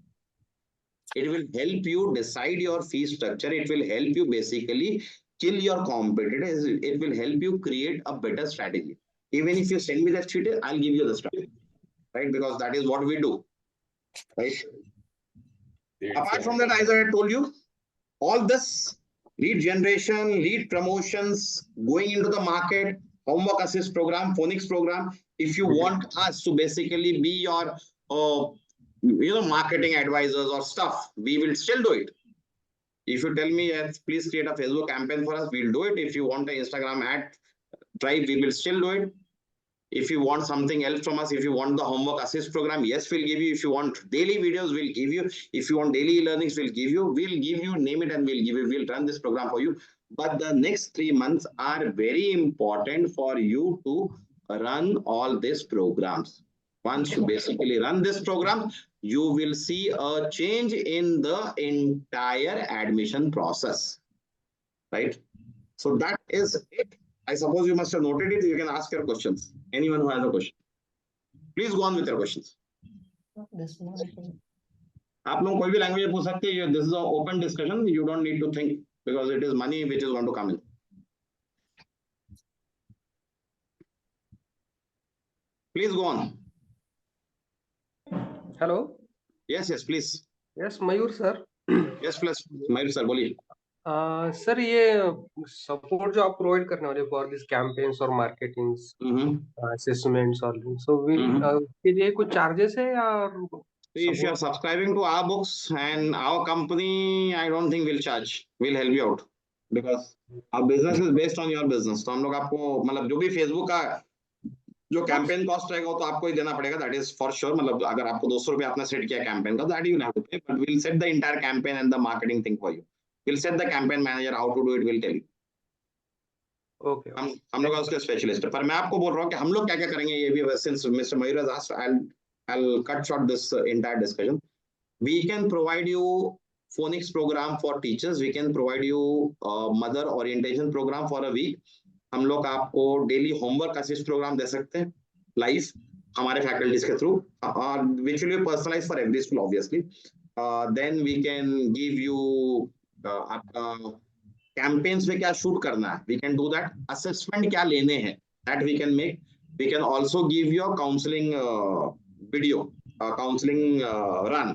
It will help you decide your fee structure. It will help you basically kill your competitors. It will help you create a better strategy. Even if you send me that sheet, I'll give you the strategy, right? Because that is what we do, right? Apart from that, as I told you, all this lead generation, lead promotions, going into the market, homework assist program, phonics program. If you want us to basically be your marketing advisors or stuff, we will still do it. If you tell me, yes, please create a Facebook campaign for us, we'll do it. If you want an Instagram ad drive, we will still do it. If you want something else from us, if you want the homework assist program, yes, we'll give you. If you want daily videos, we'll give you. If you want daily learnings, we'll give you. We'll give you, name it, and we'll give you. We'll run this program for you. But the next 3 months are very important for you to run all these programs. Once you basically run this program, you will see a change in the entire admission process, right? So that is it. I suppose you must have noted it. You can ask your questions. Anyone who has a question, please go on with your questions. आप लोग कोई भी language पूछ सकते हैं. This is an open discussion. You don't need to think because it is money which is going to come in. Please go on. Hello. Yes, yes, please. Yes, Mayur sir. Yes, plus Mayur sir, बोलिए. Sir ये support जो आप provide करने वाले for this campaigns और marketings assessments और सो के लिए कुछ चार्जेस है या if you are subscribing to our books and our company, I don't think we'll charge. We'll help you out because our business is based on your business. तो हम लोग आपको मतलब जो भी फेसबुक का जो कैंपेन कॉस्ट रहेगा वो तो आपको ही देना पड़ेगा. That is for sure. मतलब अगर आपको 200 रुपए आपने सेट किया कैंपेन का, that you have to pay, but we will set the entire campaign and the marketing thing for you. We'll set the campaign manager how to do it. We'll tell you. Okay. हम लोग उसके specialist है. पर मैं आपको बोल रहा हूँ कि हम लोग क्या क्या करेंगे ये भी. Since Mr. Mayur has asked, I'll cut short this entire discussion. We can provide you phonics program for teachers. We can provide you mother orientation program for a week. हम लोग आपको डेली होमवर्क असिस्ट प्रोग्राम दे सकते हैं live हमारे faculties के through, which will be personalized for every school obviously. Then we can give you आपका campaigns में क्या शूट करना है, we can do that. Assessment क्या लेने हैं, that we can make. We can also give you a counselling video, counselling run,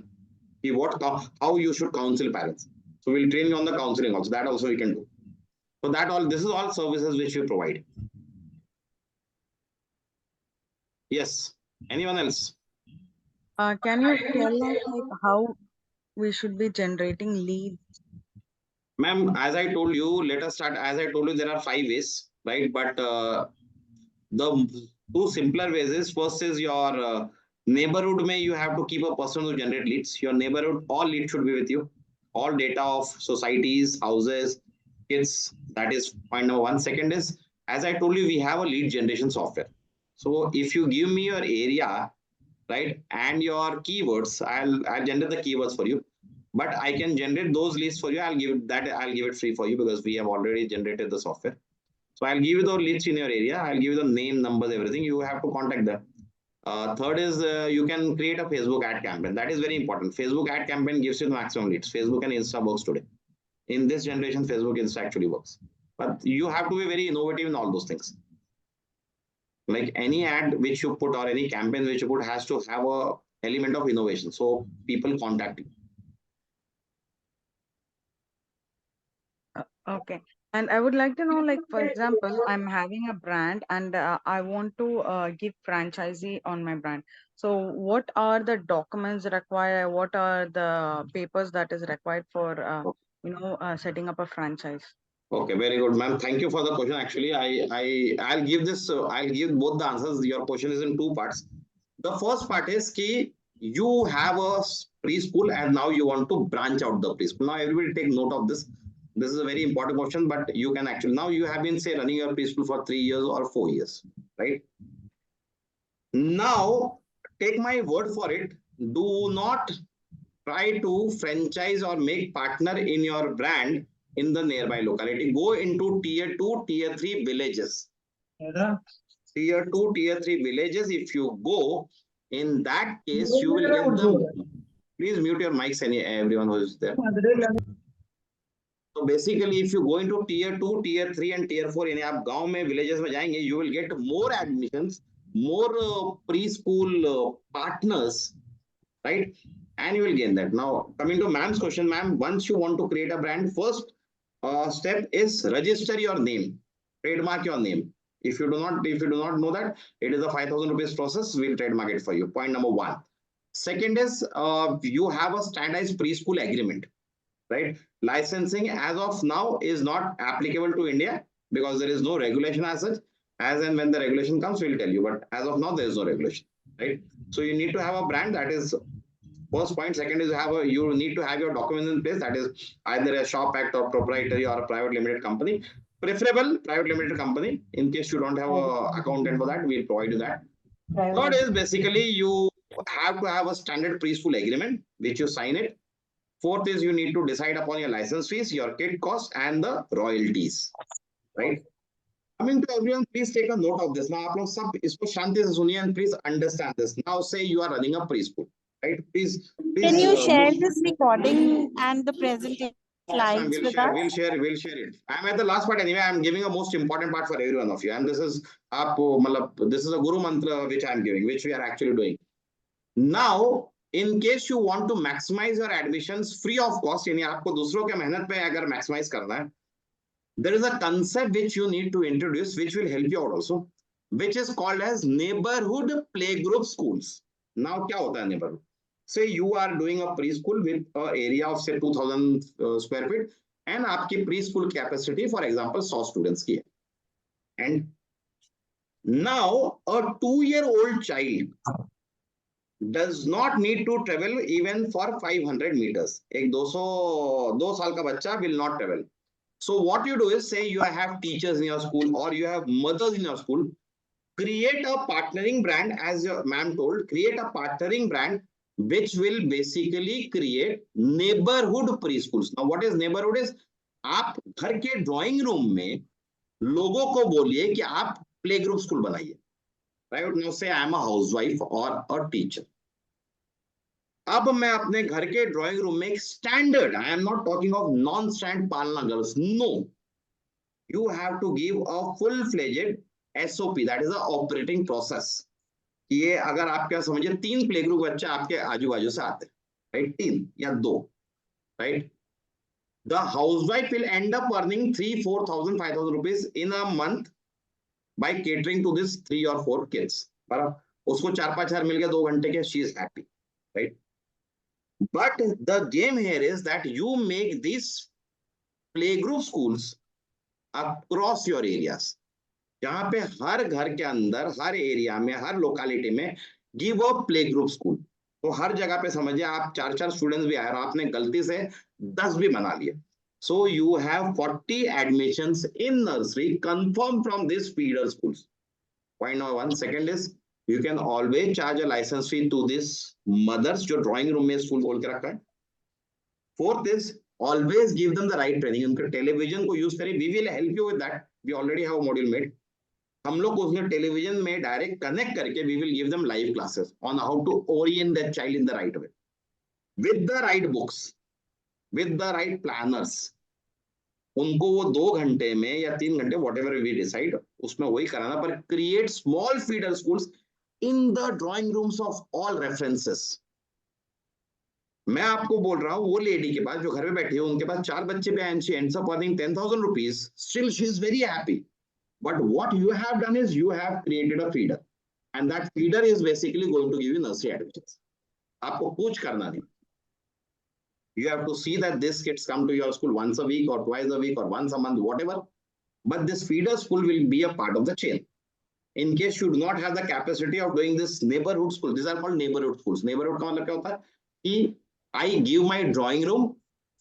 कि what how you should counsel parents. So we'll train you on the counseling also. That also we can do. So that all, this is all services which we provide. Yes. Anyone else? Can you tell us like how we should be generating leads? Ma'am, as I told you, let us start. As I told you, there are 5 ways, right? But the 2 simpler ways is, first is your neighborhood may you have to keep a person to generate leads. Your neighborhood, all leads should be with you. All data of societies, houses, kids. That is point number one. Second is, as I told you, we have a lead generation software. So if you give me your area, right, and your keywords, I'll generate the keywords for you. But I can generate those lists for you. I'll give it free for you because we have already generated the software. So I'll give you the leads in your area. I'll give you the name, numbers, everything. You have to contact them. Third is you can create a Facebook ad campaign. That is very important. Facebook ad campaign gives you the maximum leads. Facebook and Insta works today. In this generation, Facebook Insta actually works. But you have to be very innovative in all those things. Like any ad which you put or any campaign which you put has to have a element of innovation. So people contact you. Okay. And I would like to know, like, for example, I'm having a brand and I want to give franchisee on my brand. So what are the documents required? What are the papers that is required for, setting up a franchise? Okay, very good, ma'am. Thank you for the question. Actually, I'll give this. I'll give both the answers. Your question is in two parts. The first part is ki you have a preschool and now you want to branch out the preschool. Now everybody take note of this. This is a very important question, but you can actually now you have been say running your preschool for 3 years or 4 years, right? Now take my word for it. Do not try to franchise or make partner in your brand in the nearby locality. Go into tier 2, tier 3 villages. Tier 2, tier 3 villages. If you go, in that case, you will get the. Please mute your mics, everyone who is there. So basically, if you go into tier 2, tier 3 and tier 4, यानी आप गांव में villages में जाएंगे, you will get more admissions, more preschool partners, right? And you will gain that. Now, coming to ma'am's question, ma'am, once you want to create a brand, first step is register your name, trademark your name. If you do not know that, it is a 5,000 rupees process. We'll trademark it for you. Point number one. Second is you have a standardized preschool agreement, right? Licensing as of now is not applicable to India because there is no regulation as such. As and when the regulation comes, we'll tell you. But as of now, there is no regulation, right? So you need to have a brand. That is first point. Second is you need to have your documents in place. That is either a shop act or proprietary or a private limited company. Preferable private limited company. In case you don't have a accountant for that, we'll provide you that. Third is basically you have to have a standard preschool agreement, which you sign it. Fourth is you need to decide upon your license fees, your kit cost, and the royalties, right? Coming to everyone, please take a note of this. Now, आप लोग सब इसको शांति से सुनिए and please understand this. Now, say you are running a preschool, right? Please. Can you share this recording and the presentation slides We'll with share, us? we'll share it. I'm at the last part anyway. I'm giving a most important part for every one of you, and this is this is a guru mantra which I'm giving, which we are actually doing. Now, in case you want to maximize your admissions free of cost, यानी आपको दूसरों के मेहनत पे अगर maximize करना है, there is a concept which you need to introduce, which will help you out also, which is called as neighborhood playgroup schools. Now, क्या होता है neighborhood? Say you are doing a preschool with an area of say 2,000 square feet, and आपकी preschool capacity, for example, 100 students की है. And now a 2-year-old child does not need to travel even for 500 meters. एक 2 साल का बच्चा will not travel. So what you do is, say you have teachers in your school or you have mothers in your school, create a partnering brand, as your ma'am told, create a partnering brand which will basically create neighborhood preschools. Now what is neighborhood is, आप घर के drawing room में लोगों को बोलिए कि आप play group school बनाइए. Right now, say I am a housewife or a teacher. अब मैं अपने घर के ड्राइंग रूम में एक standard, I am not talking of non stand पालना girls, no, you have to give a full fledged SOP, that is a operating process. ये अगर आप क्या समझिए 3 प्ले ग्रुप बच्चे आपके आजू बाजू से आते हैं, राइट, 3 या 2, right. The housewife will and up earning 3,000, 4,000, 5,000 rupees in a month by catering to this 3 or 4 kids. उसको 4-5 हजार मिल गया 2 घंटे के, she is happy, right? But the game here is that you make these playgroup schools across your areas, जहां पे हर घर के अंदर, हर एरिया में, हर लोकेलिटी में गिव अ playgroup school. तो हर जगह पे समझिए आप 4-4 स्टूडेंट्स भी आए और आपने गलती से 10 भी बना लिए, So you have 40 admissions in nursery confirmed from these feeder schools. Point number one. Second is you can always charge a license fee to this mothers जो drawing room में school खोल के रखा है. Fourth is always give them the right training. उनके television को use करें. We will help you with that. We already have a module made. हम लोग उसमें टेलीविजन में डायरेक्ट कनेक्ट करके we will give them live classes on how to orient that child in the right way with the right books with the right planners. उनको वो 2 घंटे में या 3 घंटे वॉट एवर वी डिसाइड उसमें वही कराना. पर create small feeder schools in the drawing rooms of all references. मैं आपको बोल रहा हूँ वो लेडी के पास जो घर में बैठी है उनके पास 4 बच्चे पे and she ends up earning 10,000 rupees. Still she is very happy. But what you have done is you have created a feeder, and that feeder is basically going to give you nursery admissions. आपको कुछ करना नहीं. You have to see that these kids come to your school once a week or twice a week or once a month, whatever. But this feeder school will be a part of the chain. In case you do not have the capacity of doing this neighborhood school, these are called neighborhood schools. Neighborhood का मतलब क्या होता है कि I give my drawing room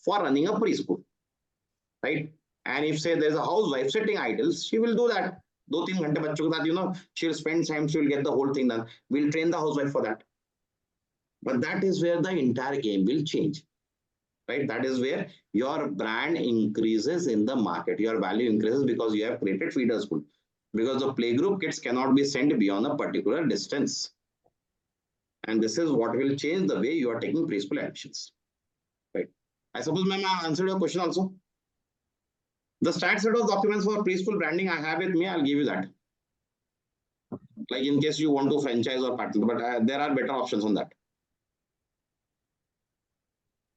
for running a preschool, right? And if say there's a housewife sitting idle, she will do that. 2-3 घंटे बच्चों के साथ, she'll spend time, she'll get the whole thing done. We'll train the housewife for that. But that is where the entire game will change, right? That is where your brand increases in the market. Your value increases because you have created feeder school. Because the playgroup kids cannot be sent beyond a particular distance. And this is what will change the way you are taking preschool admissions, right? I suppose, ma'am, I answered your question also. The stat set of documents for preschool branding I have with me. I'll give you that. Like in case you want to franchise or partner, but there are better options on that.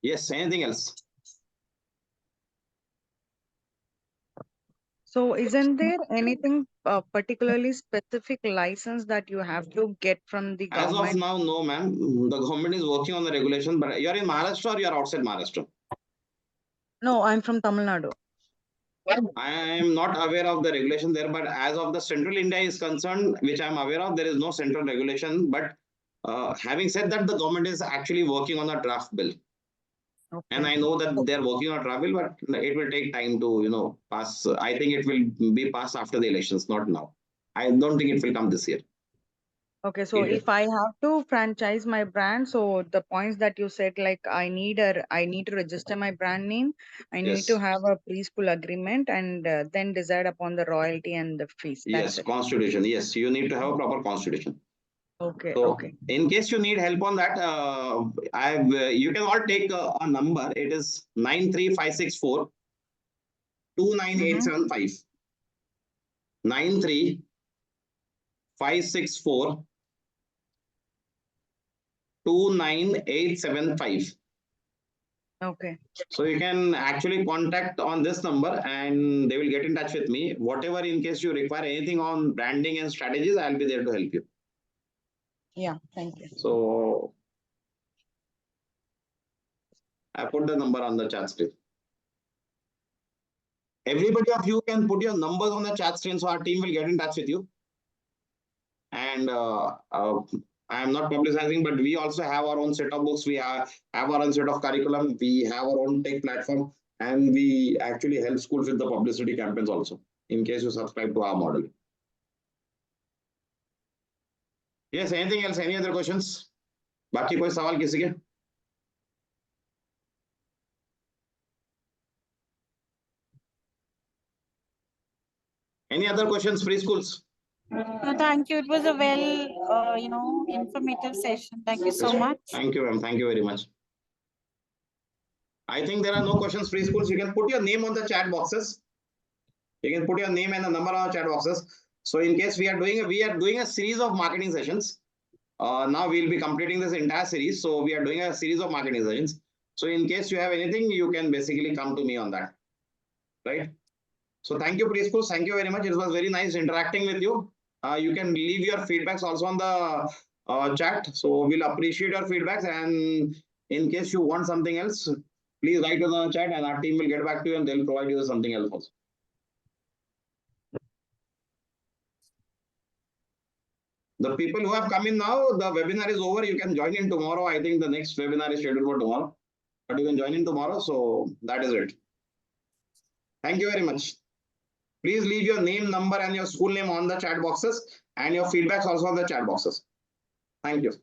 Yes, anything else? So isn't there anything particularly specific license that you have to get from the As government? of now, no, ma'am. The government is working on the regulation, but you're in Maharashtra or you're outside Maharashtra? No, I'm from Tamil Nadu. I am not aware of the regulation there, but as of the central India is concerned, which I'm aware of, there is no central regulation. But having said that, the government is actually working on a draft bill. Okay. And I know that they're working on a draft bill, but it will take time to, pass. I think it will be passed after the elections, not now. I don't think it will come this year. Okay, so if I have to franchise my brand, so the points that you said, like I need to register my brand name, I need to Yes. have a preschool agreement, and then decide upon the royalty and the fees. That's Yes, it. constitution. Yes, you need to have a proper constitution. Okay, So, okay. in case you need help on that, you can all take a number. It is 93564 29875. 93564 29875. Okay. So you can actually contact on this number and they will get in touch with me. Whatever, in case you require anything on branding and strategies, I'll be there to help you. Yeah, thank you. So I put the number on the chat screen. Everybody of you can put your numbers on the chat screen so our team will get in touch with you. And I am not publicizing, but we also have our own set of books. We have our own set of curriculum. We have our own tech platform, and we actually help schools with the publicity campaigns also, in case you subscribe to our model. Yes, anything else? Any other questions? बाकी कोई सवाल किसी के? Any other questions, preschools? No, thank you. It was a informative session. Thank you so much. Thank you, ma'am. Thank you very much. I think there are no questions, preschools. You can put your name on the chat boxes. You can put your name and the number on the chat boxes. So in case we are doing a series of marketing sessions. Now we'll be completing this entire series. So we are doing a series of marketing sessions. So in case you have anything, you can basically come to me on that. Right? So thank you, preschools. Thank you very much. It was very nice interacting with you. You can leave your feedbacks also on the chat. So we'll appreciate your feedbacks. And in case you want something else, please write in the chat and our team will get back to you and they'll provide you with something else also. The people who have come in now, the webinar is over. You can join in tomorrow. I think the next webinar is scheduled for tomorrow. But you can join in tomorrow. So that is it. Thank you very much. Please leave your name, number, and your school name on the chat boxes, and your feedbacks also on the chat boxes. Thank you.